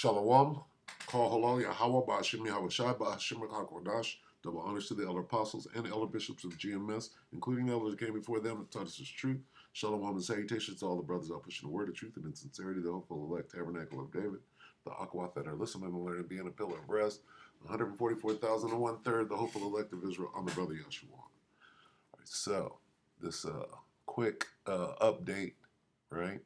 Shalom, Kol Halal Yahweh Ba'ashim Yahweh Shai Ba'ashim HaKodash. Double honors to the elder apostles and elder bishops of GMS, including the elders that came before them and taught us his truth. Shalom and salutations to all the brothers out pushing the word of truth and in sincerity, the hopeful elect tabernacle of David, the Aquath that are listening and learning, being a pillar of rest, 144,000 and 1/3, the hopeful elect of Israel on the brother Yeshua. All right, so this quick update, right,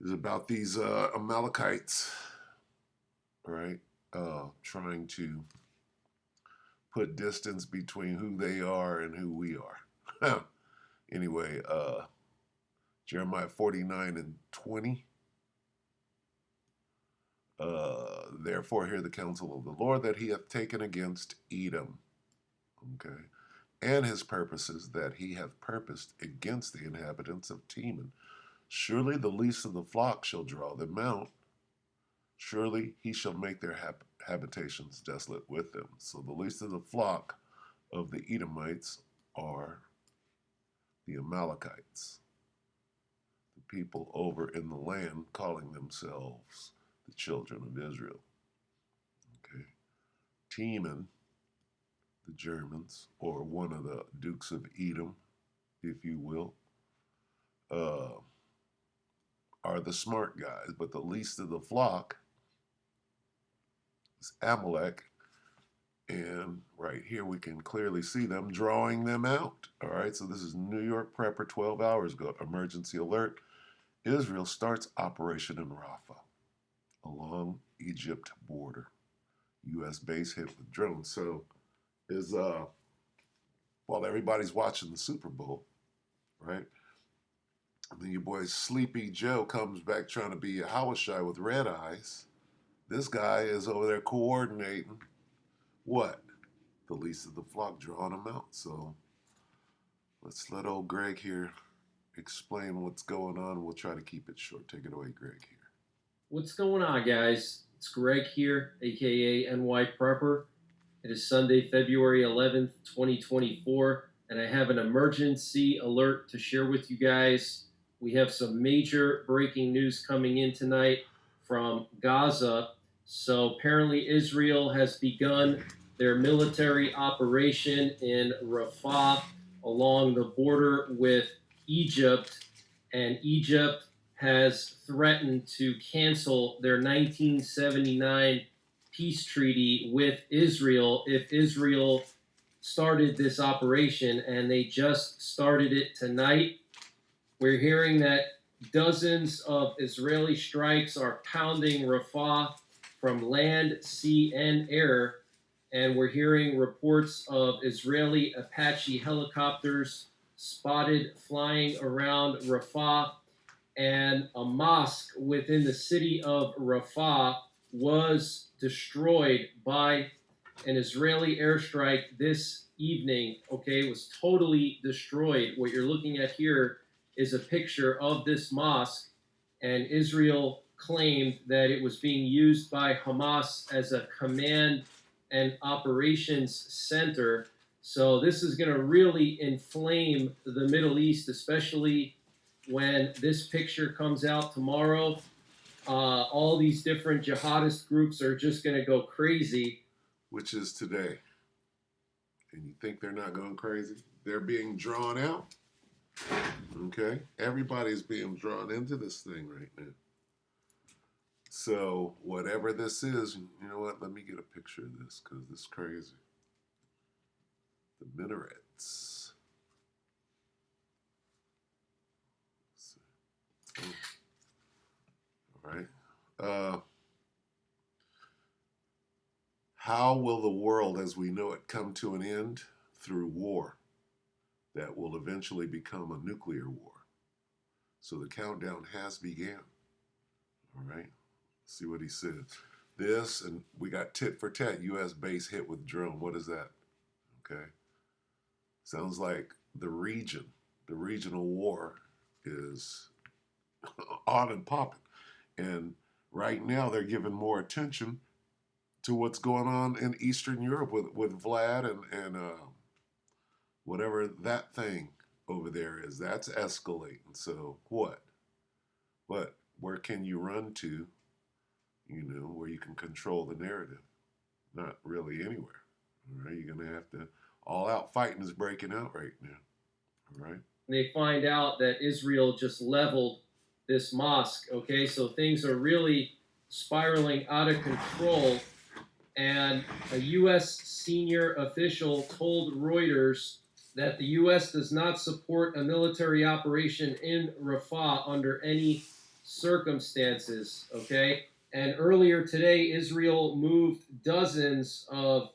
is about these Amalekites, right, trying to put distance between who they are and who we are. Anyway, Jeremiah 49:20. Therefore hear the counsel of the Lord that he hath taken against Edom, okay, and his purposes that he hath purposed against the inhabitants of Teman. Surely the least of the flock shall draw them out. Surely he shall make their habitations desolate with them. So the least of the flock of the Edomites are the Amalekites, the people over in the land calling themselves the children of Israel. Okay, Teman, the Germans, or one of the dukes of Edom, if you will, are the smart guys, but the least of the flock is Amalek. And right here we can clearly see them drawing them out. All right, so this is New York Prepper 12 hours ago. Emergency alert. Israel starts operation in Rafah along Egypt border. U.S. base hit with drones. So is while everybody's watching the Super Bowl, right? And then your boy Sleepy Joe comes back trying to be a Hawashai with red eyes. This guy is over there coordinating what? The least of the flock, drawing them out. So let's let old Greg here explain what's going on. We'll try to keep it short. Take it away, Greg here. What's going on, guys? It's Greg here, aka NY Prepper. It is Sunday, February 11th, 2024, and I have an emergency alert to share with you guys. We have some major breaking news coming in tonight from Gaza. So apparently Israel has begun their military operation in Rafah along the border with Egypt, and Egypt has threatened to cancel their 1979 peace treaty with Israel if Israel started this operation, and they just started it tonight. We're hearing that dozens of Israeli strikes are pounding Rafah from land, sea, and air, and we're hearing reports of Israeli Apache helicopters spotted flying around Rafah, and a mosque within the city of Rafah was destroyed by an Israeli airstrike this evening. Okay, it was totally destroyed. What you're looking at here is a picture of this mosque, and Israel claimed that it was being used by Hamas as a command and operations center. So this is going to really inflame the Middle East, especially when this picture comes out tomorrow. All these different jihadist groups are just going to go crazy. Which is today. And you think they're not going crazy? They're being drawn out. Okay? Everybody's being drawn into this thing right now. So whatever this is, you know what? Let me get a picture of this because this is crazy. The minarets. All right. How will the world as we know it come to an end? Through war that will eventually become a nuclear war. So the countdown has began. All right. See what he says. This, and we got tit for tat, U.S. base hit with drone. What is that? Okay. Sounds like the regional war is on and popping. And right now they're giving more attention to what's going on in Eastern Europe with Vlad and whatever that thing over there is. That's escalating. So what? Where can you run to where you can control the narrative. Not really anywhere. All right, you're gonna have to. All out fighting is breaking out right now. All right. They find out that Israel just leveled this mosque. Okay, so things are really spiraling out of control. And a U.S. senior official told Reuters that the U.S. does not support a military operation in Rafah under any circumstances. Okay, and earlier today, Israel moved dozens of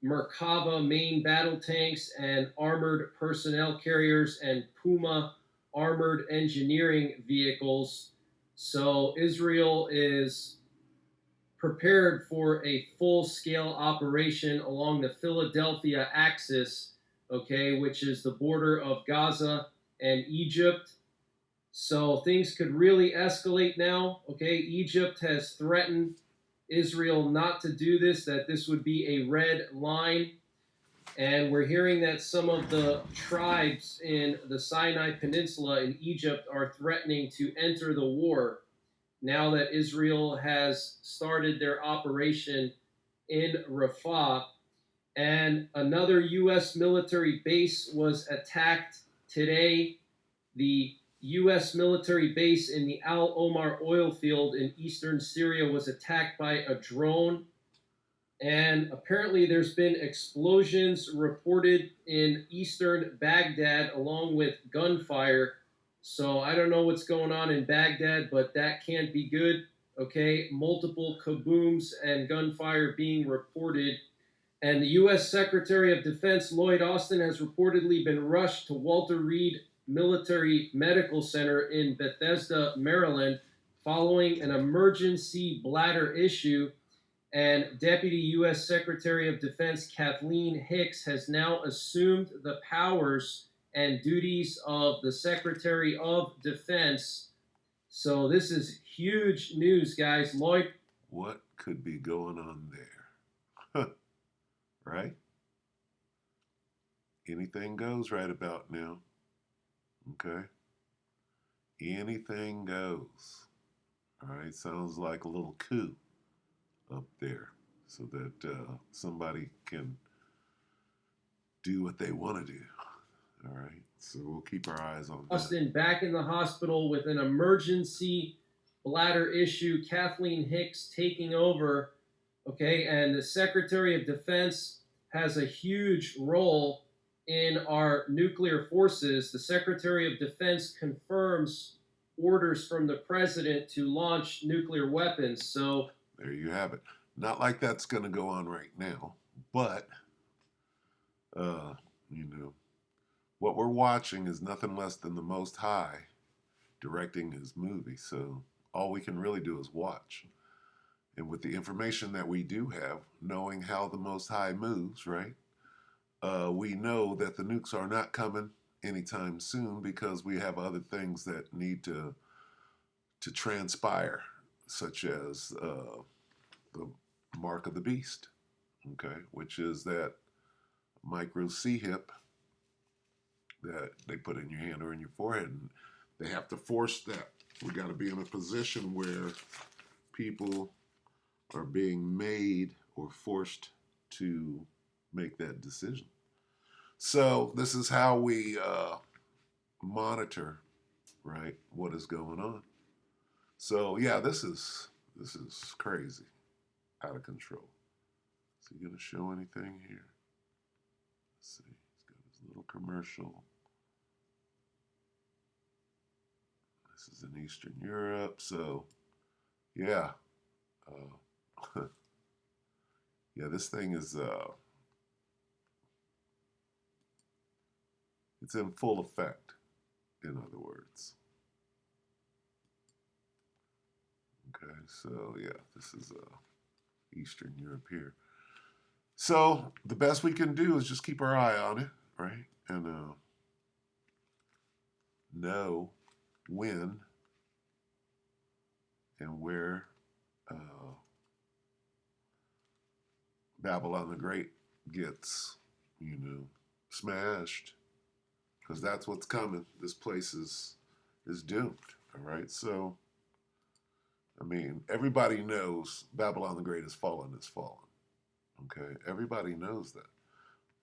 Merkava main battle tanks and armored personnel carriers and Puma armored engineering vehicles. So Israel is prepared for a full scale operation along the Philadelphia axis, okay, which is the border of Gaza and Egypt. So things could really escalate now, okay? Egypt has threatened Israel not to do this, that this would be a red line. And we're hearing that some of the tribes in the Sinai Peninsula in Egypt are threatening to enter the war now that Israel has started their operation in Rafah. And another U.S. military base was attacked today. The U.S. military base in the Al Omar oil field in eastern Syria was attacked by a drone. And apparently, there's been explosions reported in eastern Baghdad along with gunfire. So I don't know what's going on in Baghdad, but that can't be good. Okay, multiple kabooms and gunfire being reported. And the U.S. Secretary of Defense Lloyd Austin has reportedly been rushed to Walter Reed Military Medical Center in Bethesda, Maryland, following an emergency bladder issue. And Deputy U.S. Secretary of Defense Kathleen Hicks has now assumed the powers and duties of the Secretary of Defense. So this is huge news, guys. Lloyd. What could be going on there? Right? Anything goes right about now. Okay? Anything goes. All right? Sounds like a little coup up there so that somebody can do what they want to do. All right? So we'll keep our eyes on that. Austin back in the hospital with an emergency bladder issue. Kathleen Hicks taking over. Okay, and the Secretary of Defense has a huge role in our nuclear forces. The Secretary of Defense confirms orders from the president to launch nuclear weapons. So there you have it. Not like that's going to go on right now, but you know, what we're watching is nothing less than the Most High directing his movie. So all we can really do is watch. And with the information that we do have, knowing how the Most High moves, right? We know that the nukes are not coming anytime soon because we have other things that need to transpire, such as the mark of the beast, okay, which is that micro C-hip that they put in your hand or in your forehead, and they have to force that. We got to be in a position where people are being made or forced to make that decision. So this is how we monitor, right, what is going on. So yeah, this is crazy, out of control. Is he gonna show anything here? Let's see. He's got his little commercial. This is in Eastern Europe, so yeah, yeah. This thing is it's in full effect. In other words. Okay, so yeah, this is Eastern Europe here. So the best we can do is just keep our eye on it, right? And know when and where Babylon the Great gets, smashed, because that's what's coming. This place is doomed. All right, so I mean, everybody knows Babylon the Great is fallen, is fallen. Okay, everybody knows that.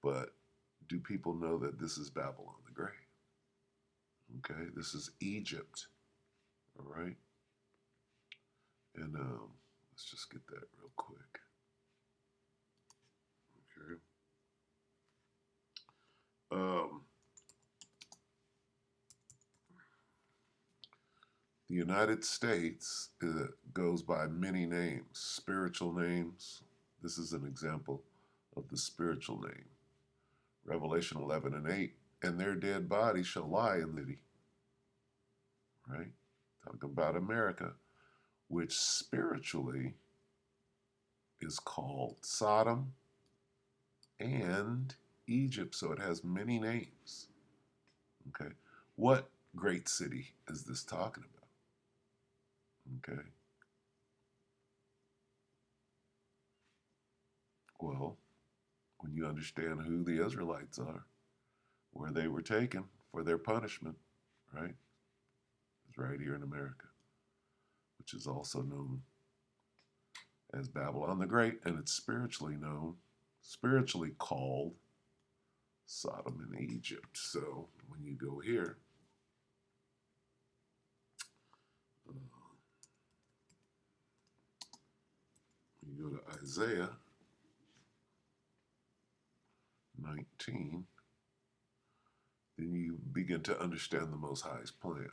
But do people know that this is Babylon the Great? Okay, this is Egypt. All right, and let's just get that real quick. Okay. Um, the United States goes by many names, spiritual names. This is an example of the spiritual name. Revelation 11 and 8. And their dead bodies shall lie in the city. Right? Talking about America, which spiritually is called Sodom and Egypt. So it has many names. Okay. What great city is this talking about? Okay. Well, when you understand who the Israelites are, where they were taken for their punishment, right? It's right here in America, which is also known as Babylon the Great, and it's spiritually called Sodom and Egypt. So when you go here, uh, you go to Isaiah 19, then you begin to understand the Most High's plan.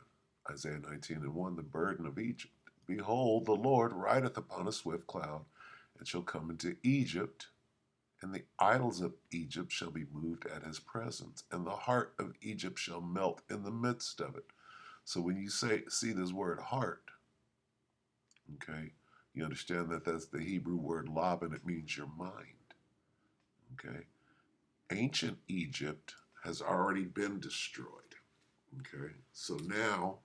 Isaiah 19 and 1, the burden of Egypt. Behold, the Lord rideth upon a swift cloud, and shall come into Egypt, and the idols of Egypt shall be moved at his presence, and the heart of Egypt shall melt in the midst of it. So when you see this word heart, okay, you understand that that's the Hebrew word lab, and it means your mind. Okay, ancient Egypt has already been destroyed. Okay, so now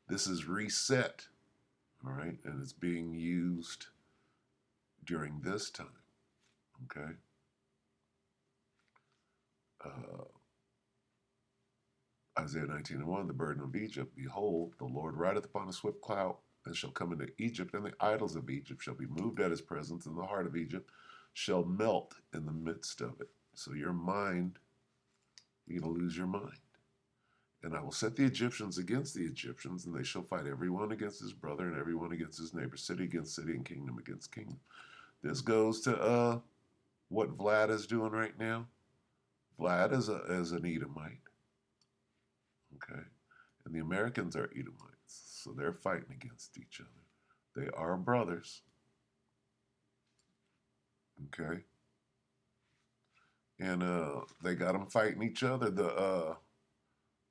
this is reset. All right, and it's being used during this time. Okay. Uh, Isaiah 19 and 1, the burden of Egypt. Behold, the Lord rideth upon a swift cloud, and shall come into Egypt, and the idols of Egypt shall be moved at his presence, and the heart of Egypt shall melt in the midst of it. So your mind, you're going to lose your mind. And I will set the Egyptians against the Egyptians, and they shall fight everyone against his brother, and everyone against his neighbor, city against city, and kingdom against kingdom. This goes to what Vlad is doing right now. Vlad is an Edomite. Okay. And the Americans are Edomites. So they're fighting against each other. They are brothers. Okay. And they got them fighting each other. The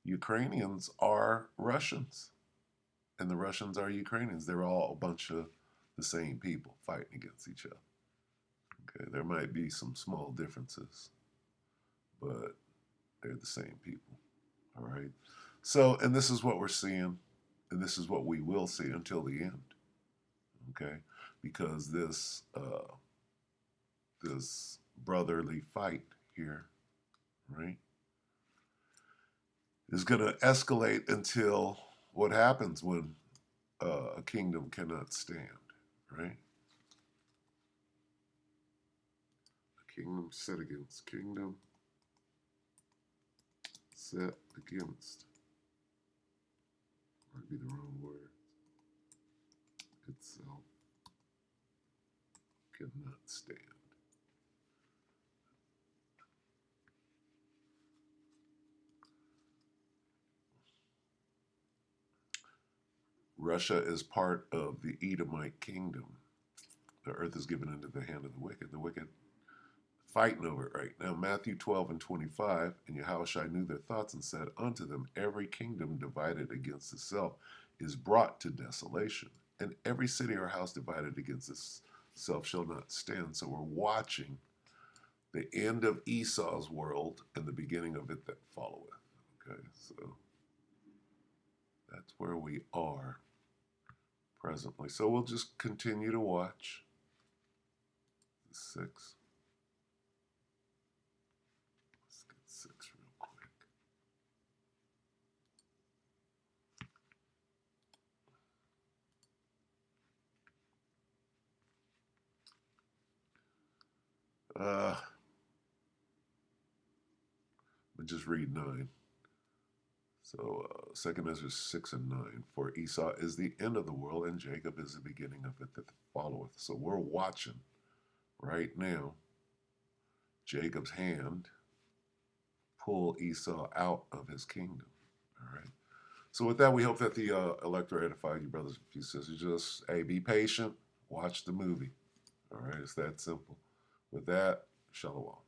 Ukrainians are Russians. And the Russians are Ukrainians. They're all a bunch of the same people fighting against each other. Okay. There might be some small differences, but they're the same people. All right. So, and this is what we're seeing, and this is what we will see until the end. Okay. Because this brotherly fight here, right, is going to escalate until what happens when a kingdom cannot stand, right? A kingdom set against kingdom, set against, might be the wrong word, itself cannot stand. Russia is part of the Edomite kingdom. The earth is given into the hand of the wicked. The wicked fighting over it right now. Matthew 12 and 25, and Yahushua knew their thoughts and said unto them, every kingdom divided against itself is brought to desolation, and every city or house divided against itself shall not stand. So we're watching the end of Esau's world and the beginning of it that followeth. Okay, so that's where we are presently. So we'll just continue to watch. 6. Let's get 6 real quick. Uh, but just read 9. So, second Ezra 6 and 9. For Esau is the end of the world, and Jacob is the beginning of it that followeth. So we're watching right now Jacob's hand pull Esau out of his kingdom. All right. So with that, we hope that the elector edified you, brothers and sisters. Just, hey, be patient. Watch the movie. All right. It's that simple. With that, shalom.